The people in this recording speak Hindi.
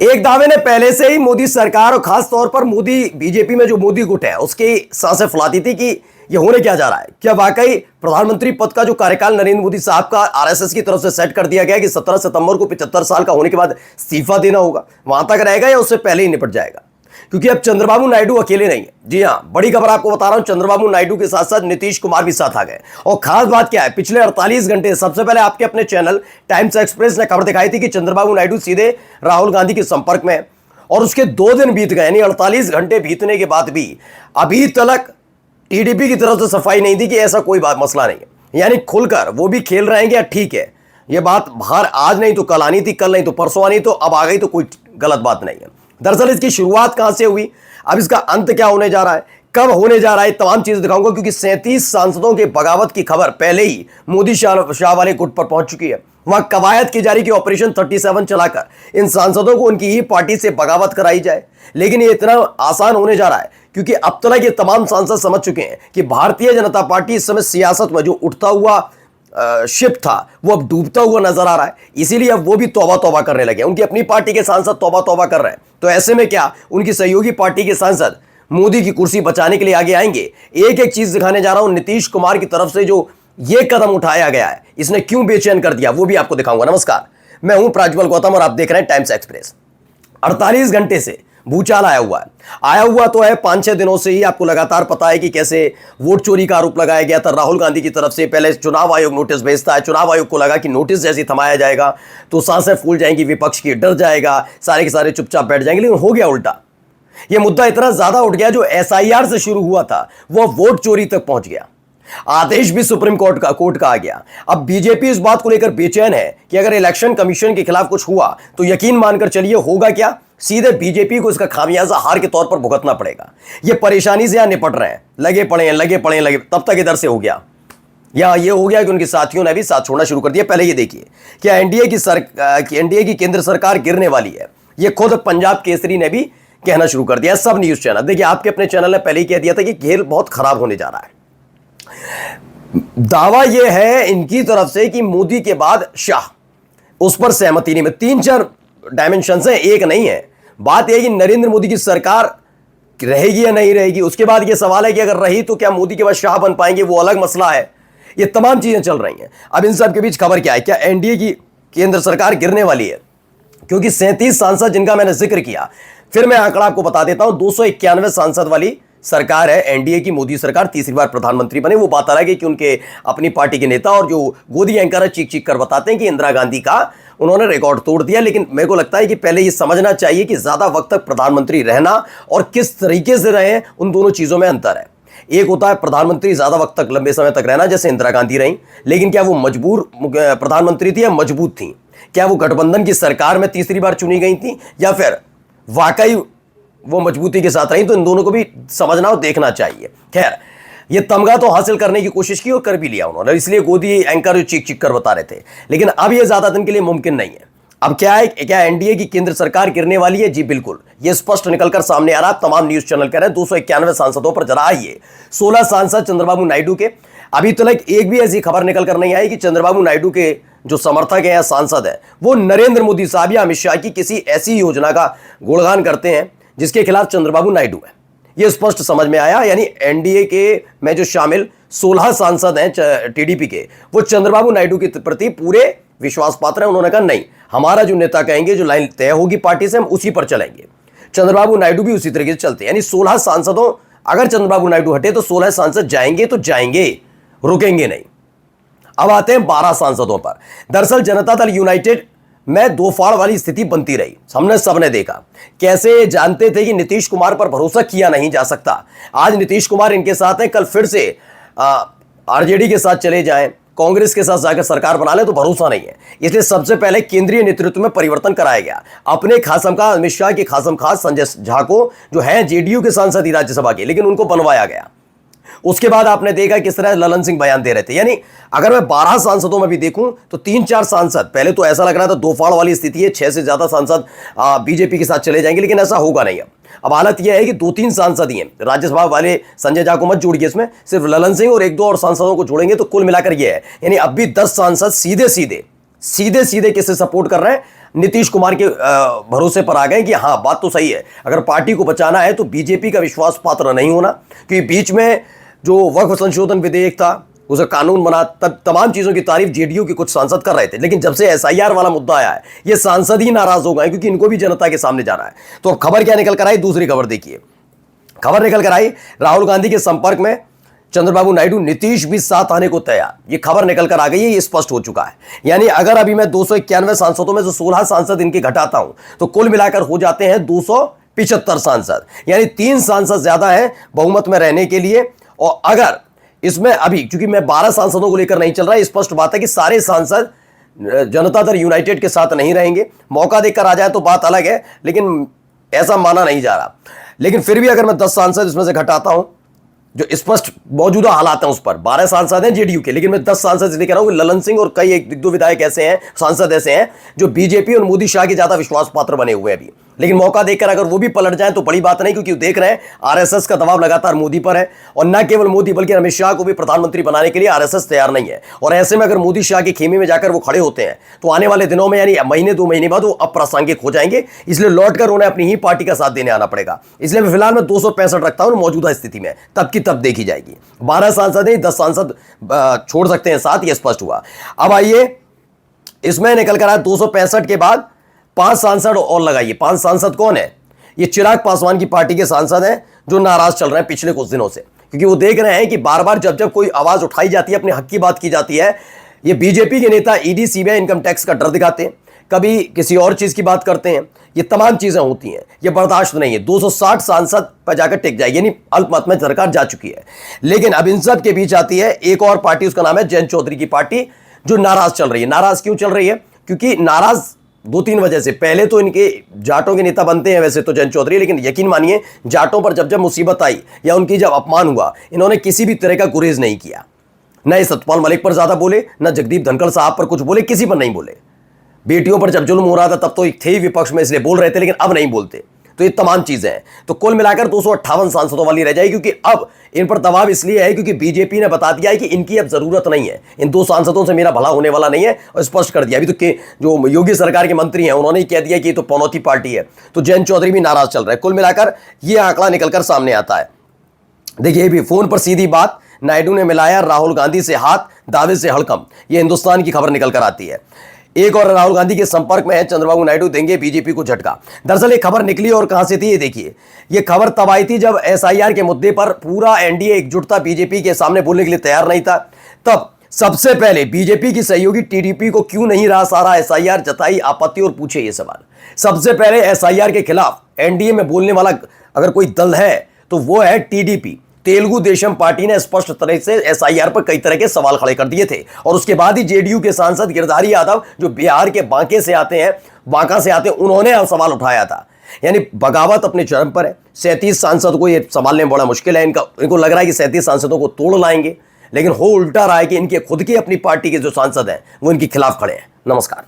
एक दावे ने पहले से ही मोदी सरकार और खास तौर पर मोदी बीजेपी में जो मोदी गुट है उसकी सांसें फुला दी थी कि ये होने क्या जा रहा है। क्या वाकई प्रधानमंत्री पद का जो कार्यकाल नरेंद्र मोदी साहब का आरएसएस की तरफ से सेट कर दिया गया कि 17 सितंबर को 75 साल का होने के बाद इस्तीफा देना होगा, वहां तक रहेगा या उससे पहले ही निपट जाएगा? क्योंकि अब चंद्रबाबू नायडू अकेले नहीं है। जी हां, बड़ी खबर आपको बता रहा हूं, चंद्रबाबू नायडू के साथ साथ नीतीश कुमार भी साथ आ गए। और खास बात क्या है, पिछले 48 घंटे सबसे पहले आपके अपने चैनल टाइम्स एक्सप्रेस ने खबर दिखाई थी कि चंद्रबाबू नायडू सीधे राहुल गांधी के संपर्क में, और उसके 2 दिन बीत गए, यानी 48 घंटे बीतने के बाद भी अभी तक टीडीपी की तरफ से सफाई नहीं दी कि ऐसा कोई बात मसला नहीं है। यानी खुलकर वो भी खेल रहे हैं कि ठीक है, ये बात बाहर आज नहीं तो कल आनी थी, कल नहीं तो परसों आनी, तो अब आ गई तो कोई गलत बात नहीं है। दरअसल इसकी शुरुआत कहां से हुई, अब इसका अंत क्या होने जा रहा है, कब होने जा रहा है, तमाम चीजें दिखाऊंगा। क्योंकि 37 सांसदों के बगावत की खबर पहले ही मोदी शाह वाले गुट पर पहुंच चुकी है। वहां कवायद की जा रही कि ऑपरेशन 37 चलाकर इन सांसदों को उनकी ही पार्टी से बगावत कराई जाए। लेकिन ये इतना आसान होने जा रहा है क्योंकि अब तक ये तमाम सांसद समझ चुके हैं कि भारतीय जनता पार्टी इस समय सियासत में जो उठता हुआ शिप था वो अब डूबता हुआ नजर आ रहा है। इसीलिए अब वो भी तौबा तौबा करने लगे। उनकी अपनी पार्टी के सांसद तौबा तौबा कर रहे हैं, तो ऐसे में क्या उनकी सहयोगी पार्टी के सांसद मोदी की कुर्सी बचाने के लिए आगे आएंगे? एक एक चीज दिखाने जा रहा हूं। नीतीश कुमार की तरफ से जो ये कदम उठाया गया है, इसने क्यों बेचैन कर दिया, वो भी आपको दिखाऊंगा। नमस्कार, मैं हूं प्राज्वल गौतम और आप देख रहे हैं टाइम्स एक्सप्रेस। 48 घंटे से भूचाल आया हुआ तो है। 5-6 दिनों से ही आपको लगातार पता है कि कैसे वोट चोरी का आरोप लगाया गया था राहुल गांधी की तरफ से। पहले चुनाव आयोग नोटिस भेजता है, चुनाव आयोग को लगा कि नोटिस जैसे थमाया जाएगा तो सांसें फूल जाएंगी, विपक्ष की डर जाएगा, सारे के सारे चुपचाप बैठ जाएंगे। लेकिन हो गया उल्टा। यह मुद्दा इतना ज्यादा उठ गया, जो एसआईआर से शुरू हुआ था वो वोट चोरी तक पहुंच गया। आदेश भी सुप्रीम कोर्ट का आ गया। अब बीजेपी इस बात को लेकर बेचैन है कि अगर इलेक्शन कमीशन के खिलाफ कुछ हुआ तो यकीन मानकर चलिए होगा क्या, सीधे बीजेपी को इसका खामियाजा हार के तौर पर भुगतना पड़ेगा। ये परेशानी से यहां निपट रहे हैं, लगे पड़े तब तक इधर से हो गया या ये हो गया कि उनके साथियों ने भी साथ छोड़ना शुरू कर दिया। पहले ये देखिए, क्या एनडीए की केंद्र सरकार गिरने वाली है, ये खुद पंजाब केसरी ने भी कहना शुरू कर दिया। सब न्यूज चैनल देखिए, आपके अपने चैनल ने पहले ही कह दिया था कि खेल बहुत खराब होने जा रहा है। दावा यह है इनकी तरफ से कि मोदी के बाद शाह, उस पर सहमति नहीं। में 3-4 डायमेंशन है, एक नहीं है। बात यह कि नरेंद्र मोदी की सरकार रहेगी या नहीं रहेगी। उसके बाद यह सवाल है कि अगर रही तो क्या मोदी के बाद शाह बन पाएंगे, वो अलग मसला है। ये तमाम चीजें चल रही हैं। अब इन सब के बीच खबर क्या है, क्या एनडीए की केंद्र सरकार गिरने वाली है? क्योंकि 37 सांसद जिनका मैंने जिक्र किया, फिर मैं आंकड़ा आपको बता देता हूं, 291 सांसद वाली सरकार है एनडीए की। मोदी सरकार तीसरी बार प्रधानमंत्री बने। वो बात अलग है कि उनके अपनी पार्टी के नेता और जो गोदी एंकर है चीख कर बताते हैं कि इंदिरा गांधी का उन्होंने रिकॉर्ड तोड़ दिया। लेकिन मेरे को लगता है कि पहले ये समझना चाहिए कि ज्यादा वक्त तक प्रधानमंत्री रहना और किस तरीके से रहे, उन दोनों चीजों में अंतर है। एक होता है प्रधानमंत्री ज्यादा वक्त तक लंबे समय तक रहना, जैसे इंदिरा गांधी रही, लेकिन क्या वो मजबूर प्रधानमंत्री थी या मजबूत थी? क्या वो गठबंधन की सरकार में तीसरी बार चुनी गई थी या फिर वाकई वो मजबूती के साथ रही? तो इन दोनों को भी समझना और देखना चाहिए। खैर, ये तमगा तो हासिल करने की कोशिश की और कर भी लिया उन्होंने, इसलिए गोदी एंकर चीख कर बता रहे थे। लेकिन अब ये ज्यादा दिन के लिए मुमकिन नहीं है। अब क्या है, क्या एनडीए की केंद्र सरकार गिरने वाली है? जी बिल्कुल, ये स्पष्ट निकलकर सामने आ रहा। तमाम न्यूज चैनल कह रहे हैं 291 सांसदों पर जरा आइए। 16 सांसद चंद्रबाबू नायडू के। अभी तक एक भी ऐसी खबर निकलकर नहीं आई कि चंद्रबाबू नायडू के जो समर्थक हैं या सांसद हैं वो नरेंद्र मोदी साहब या अमित शाह की किसी ऐसी योजना का गुणगान करते हैं जिसके खिलाफ चंद्रबाबू नायडू है। यह स्पष्ट समझ में आया। यानी एनडीए के में जो शामिल 16 सांसद हैं टीडीपी के, वो चंद्रबाबू नायडू के प्रति पूरे विश्वास पात्र हैं। उन्होंने कहा नहीं, हमारा जो नेता कहेंगे, जो लाइन तय होगी पार्टी से, हम उसी पर चलेंगे। चंद्रबाबू नायडू भी उसी तरीके से चलते हैं। यानी 16 सांसदों, अगर चंद्रबाबू नायडू हटे तो 16 सांसद जाएंगे तो जाएंगे, रुकेंगे नहीं। अब आते हैं 12 सांसदों पर। दरअसल जनता दल यूनाइटेड में दो फाड़ वाली स्थिति बनती रही। हमने सबने देखा कैसे जानते थे कि नीतीश कुमार पर भरोसा किया नहीं जा सकता। आज नीतीश कुमार इनके साथ हैं, कल फिर से आरजेडी के साथ चले जाएं, कांग्रेस के साथ जाकर सरकार बना ले तो भरोसा नहीं है। इसलिए सबसे पहले केंद्रीय नेतृत्व में परिवर्तन कराया गया। अपने खासमखा अमित शाह के खासमखास संजय झा को, जो है जेडीयू के सांसद ही राज्यसभा के, लेकिन उनको बनवाया गया। उसके बाद आपने देखा किस तरह ललन सिंह बयान दे रहे थे। यानी अगर मैं 12 सांसदों में भी देखूं तो 3-4 सांसद, पहले तो ऐसा लग रहा था दो फाड़ वाली स्थिति है, 6 से ज्यादा सांसद बीजेपी के साथ चले जाएंगे, लेकिन ऐसा होगा नहीं। अब हालत यह है कि 2-3 सांसद ही हैं। राज्यसभा वाले संजय झा को मत जोड़िए इसमें, सिर्फ ललन सिंह और 1-2 और सांसदों को जोड़ेंगे तो कुल मिलाकर यह है। यानी अब भी 10 सांसद सीधे सीधे किससे सपोर्ट कर रहे हैं? नीतीश कुमार के भरोसे पर आ गए कि हाँ बात तो सही है, अगर पार्टी को बचाना है तो बीजेपी का विश्वास पात्र नहीं होना। क्योंकि बीच में जो वक्फ संशोधन विधेयक था, उसे कानून बना, तब तमाम चीजों की तारीफ जेडीयू के कुछ सांसद कर रहे थे, लेकिन जब से एसआईआर वाला मुद्दा आया है ये सांसद ही नाराज हो गए, क्योंकि इनको भी जनता के सामने जाना है। तो अब खबर क्या निकल कर आई, दूसरी खबर देखिए। खबर निकल कर आई, राहुल गांधी के संपर्क में चंद्रबाबू नायडू, नीतीश भी साथ आने को तैयार। ये खबर निकल कर आ गई है, ये स्पष्ट हो चुका है। यानी अगर अभी मैं 291 सांसदों में से 16 सांसद इनके घटाता हूं तो कुल मिलाकर हो जाते हैं 275 सांसद, यानी 3 सांसद ज्यादा हैं बहुमत में रहने के लिए। और अगर इसमें अभी, क्योंकि मैं 12 सांसदों को लेकर नहीं चल रहा है, स्पष्ट बात है कि सारे सांसद जनता दल यूनाइटेड के साथ नहीं रहेंगे। मौका देकर आ जाए तो बात अलग है, लेकिन ऐसा माना नहीं जा रहा। लेकिन फिर भी अगर मैं 10 सांसद इसमें से घटाता हूं, जो स्पष्ट मौजूदा हालात हैं उस पर, 12 सांसद हैं जेडीयू के, लेकिन मैं 10 सांसद इसलिए कह रहा हूं कि ललन सिंह और कई एक दो विधायक ऐसे हैं, सांसद ऐसे हैं जो बीजेपी और मोदी शाह के ज्यादा विश्वास पात्र बने हुए हैं अभी। लेकिन मौका देखकर अगर वो भी पलट जाए तो बड़ी बात नहीं, क्योंकि देख रहे हैं आरएसएस का दबाव लगातार मोदी पर है, और न केवल मोदी बल्कि अमित शाह को भी प्रधानमंत्री बनाने के लिए आरएसएस तैयार नहीं है। और ऐसे में अगर मोदी शाह के खेमे में जाकर वो खड़े होते हैं तो आने वाले दिनों में, यानी महीने 2 महीने बाद, वो अप्रासंगिक हो जाएंगे। इसलिए लौटकर उन्हें अपनी ही पार्टी का साथ देने आना पड़ेगा। इसलिए मैं फिलहाल 265 रखता हूं मौजूदा स्थिति में, तब की तब देखी जाएगी। 12 सांसद हैं, 10 सांसद छोड़ सकते हैं साथ, ये स्पष्ट हुआ। अब आइए इसमें निकल कर आया 265 के बाद 5 सांसद और लगाइए। 5 सांसद कौन है? ये चिराग पासवान की पार्टी के सांसद हैं जो नाराज चल रहे हैं पिछले कुछ दिनों से, क्योंकि वो देख रहे हैं कि बार बार जब जब कोई आवाज उठाई जाती है, अपने हक की बात की जाती है, ये बीजेपी के नेता ईडी, सीबीआई, इनकम टैक्स का डर दिखाते हैं, कभी किसी और चीज की बात करते हैं। ये तमाम चीजें होती हैं, ये बर्दाश्त नहीं है। 260 सांसद पर जाकर टिक जाएगी, यानी अल्पमत में सरकार जा चुकी है। लेकिन अब इन सब के बीच आती है एक और पार्टी, उसका नाम है जयंत चौधरी की पार्टी, जो नाराज चल रही है। नाराज क्यों चल रही है? क्योंकि नाराज 2-3 वजह से। पहले तो इनके जाटों के नेता बनते हैं वैसे तो जयंत चौधरी, लेकिन यकीन मानिए जाटों पर जब जब मुसीबत आई या उनकी जब अपमान हुआ, इन्होंने किसी भी तरह का गुरेज नहीं किया। न सतपाल मलिक पर ज्यादा बोले, न जगदीप धनखड़ साहब पर कुछ बोले, किसी पर नहीं बोले। बेटियों पर जब जुल्म हो रहा था तब तो थे ही विपक्ष में, इसलिए बोल रहे थे, लेकिन अब नहीं बोलते। तो ये तमाम चीजें हैं। तो कुल मिलाकर 258 सांसदों वाली रह जाएगी, क्योंकि अब इन पर दबाव इसलिए है क्योंकि बीजेपी ने बता दिया है कि इनकी अब जरूरत नहीं है, इन 2 सांसदों से मेरा भला होने वाला नहीं है, और स्पष्ट कर दिया। अभी तो जो योगी सरकार के मंत्री हैं उन्होंने ही कह दिया कि ये तो पनौती पार्टी है। तो जयंत चौधरी भी नाराज चल रहे हैं। कुल मिलाकर ये आंकड़ा निकलकर सामने आता है। देखिए भी फोन पर सीधी बात, नायडू ने मिलाया राहुल गांधी से हाथ, दावे से हड़कंप। ये हिंदुस्तान की खबर निकल कर आती है। एक और राहुल गांधी के संपर्क में है चंद्रबाबू नायडू, देंगे बीजेपी को झटका। दरअसल ये खबर निकली और कहां से थी ये देखिए। ये खबर तब आई थी जब एसआईआर के मुद्दे पर पूरा एनडीए एकजुट था, बीजेपी के सामने बोलने के लिए तैयार नहीं था। तब सबसे पहले बीजेपी की सहयोगी टीडीपी को क्यों नहीं रहा सारा एसआईआर, जताई आपत्ति और पूछे ये सवाल। सबसे पहले एसआईआर के खिलाफ एनडीए में बोलने वाला अगर कोई दल है तो वो है टीडीपी। तेलुगु देशम पार्टी ने स्पष्ट तरह से एसआईआर पर कई तरह के सवाल खड़े कर दिए थे, और उसके बाद ही जेडीयू के सांसद गिरधारी यादव, जो बिहार के बांका से आते हैं, उन्होंने सवाल उठाया था। यानी बगावत अपने चरम पर है। 37 सांसद को यह संभालने में बड़ा मुश्किल है। इनको लग रहा है कि 37 सांसदों को तोड़ लाएंगे, लेकिन हो उल्टा रहा है कि इनके खुद की अपनी पार्टी के जो सांसद हैं वो इनके खिलाफ खड़े हैं। नमस्कार।